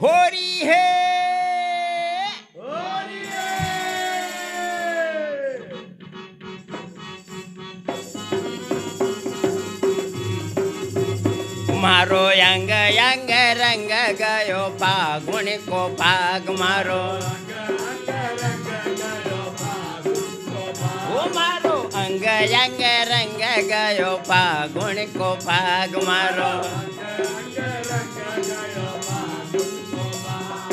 होरी है मारो यंग यंग रंग गयो फागुन को फाग मारो ओ मारो अंग यंग रंग गयो फागुन को फाग मारो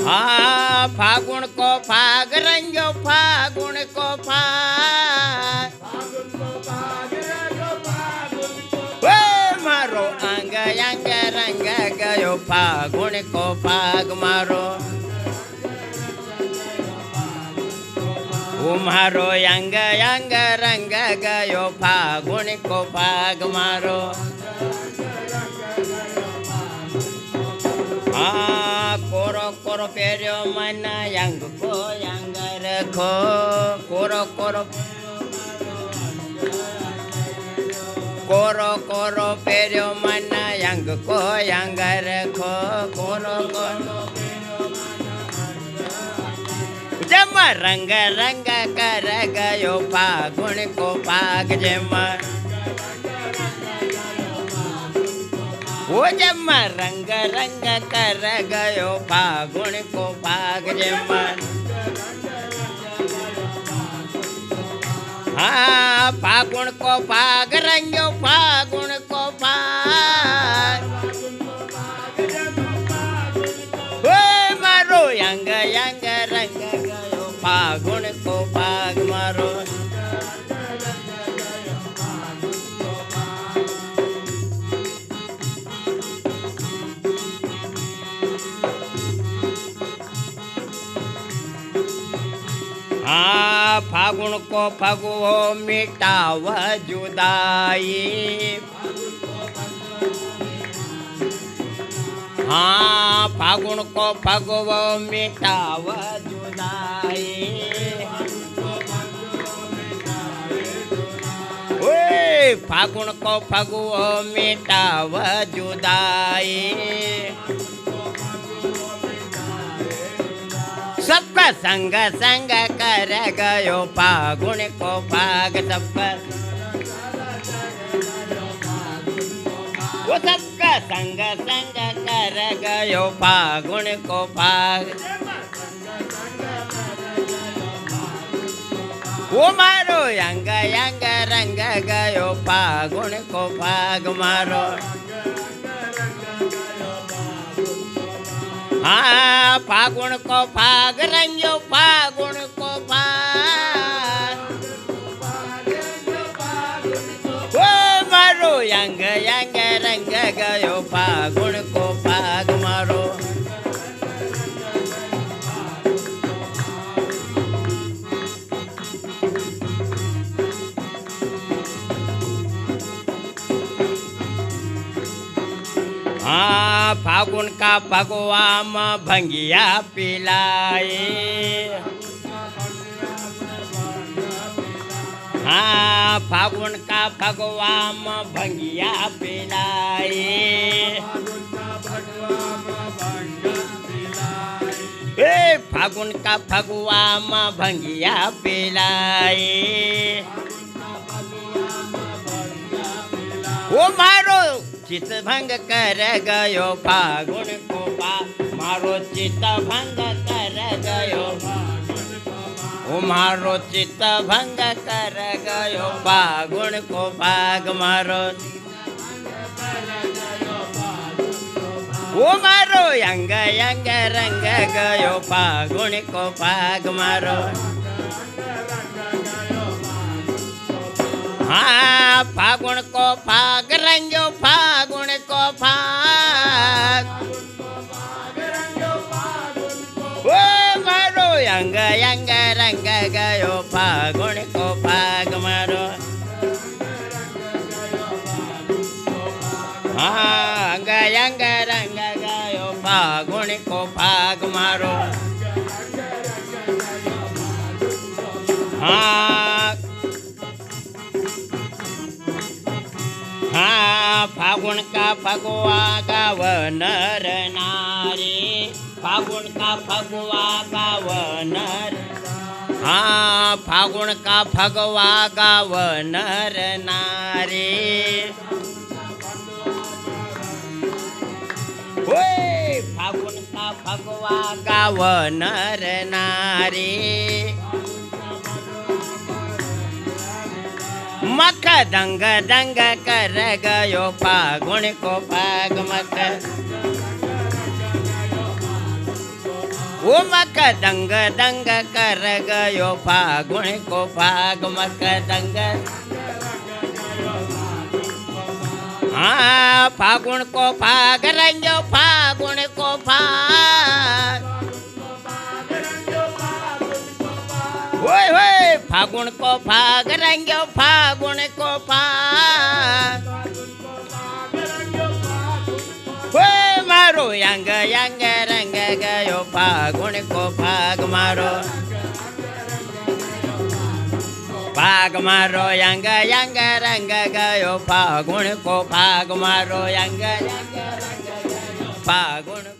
हाँ फागुन को फाग रंगो फागुन को फाग मारो अंग यंग रंग गयो फागुन को फाग मारो ओ मारो यंग यंग रंग गयो फागुन को फाग मारो हाँ कोरो कोरो पेर्यो मन यंग को यंग रखो कोरो कोरो कोरो कोरो पेर्यो मन यंग को यंग रखो कोरो कोरो जम रंग रंग कर गयो फागुन को फाग जम वो जम रंग रंग कर गयो फागुन को फाग जम हाँ फागुन को फाग रंगो फागुन को फाग ओ मारो यंग यंग रंग गयो फागुन को फाग मारो हाँ फागुन को फगुओ मिटाव जुदाई हाँ फागुन को फगुओ मिटाव जुदाई ओए फागुन को फगुओ मिटाव जुदाई सबका संग संग कर गयो फागुन को फाग सबका वो सबका संग संग कर गयो फागुन को फाग वो मारो यंग यंग रंग गयो फागुन को फाग मारो हाँ फागुन को फाग रंगो फागुन को फाग ओ मारो यंग यंग रंग गयो फागुन को फाग मारो हाँ फागुन का फगवाम भंगिया पिलाए हाँ फागुन का फगवाम भंगिया पिलाए ए फागुन का फगवाम भंगिया पिलाए वो मारो चित भंग कर गयो फागुन को मारो चित भंग कर गयो ओ मारो चित भंग कर गयो फागुन को फाग मारो ओ मारो यंग यंग रंग गयो फागुन को फाग मारो हाँ फागुन को फाग रंगो फागुन को फाग ओ मारो यंग यंग रंग गयो फागुन को फाग मारो हाँ अंग यंग रंग गयो फागुन को फाग मारो हाँ हाँ फागुन का फगवा गाव नर नारी फागुन का फगवा गावन हाँ फागुन का फगवा गावन नारे ओए फागुन का फगवा गावन नारे मक दंग दंग कर गयो फागुन को फाग मक वो मक दंग दंग कर गयो फागुन को फाग मक दंग हाँ फागुन को फाग रंगो फागुन को फाग ओए ओए फागुन को फाग रंगो फागुन को फाग ओए मारो यंग यंग रंग गयो फागुन को फाग मारो फाग मारो यंग यंग रंग गयो फागुन को फाग मारो यंग यंग रंग गयो फागुन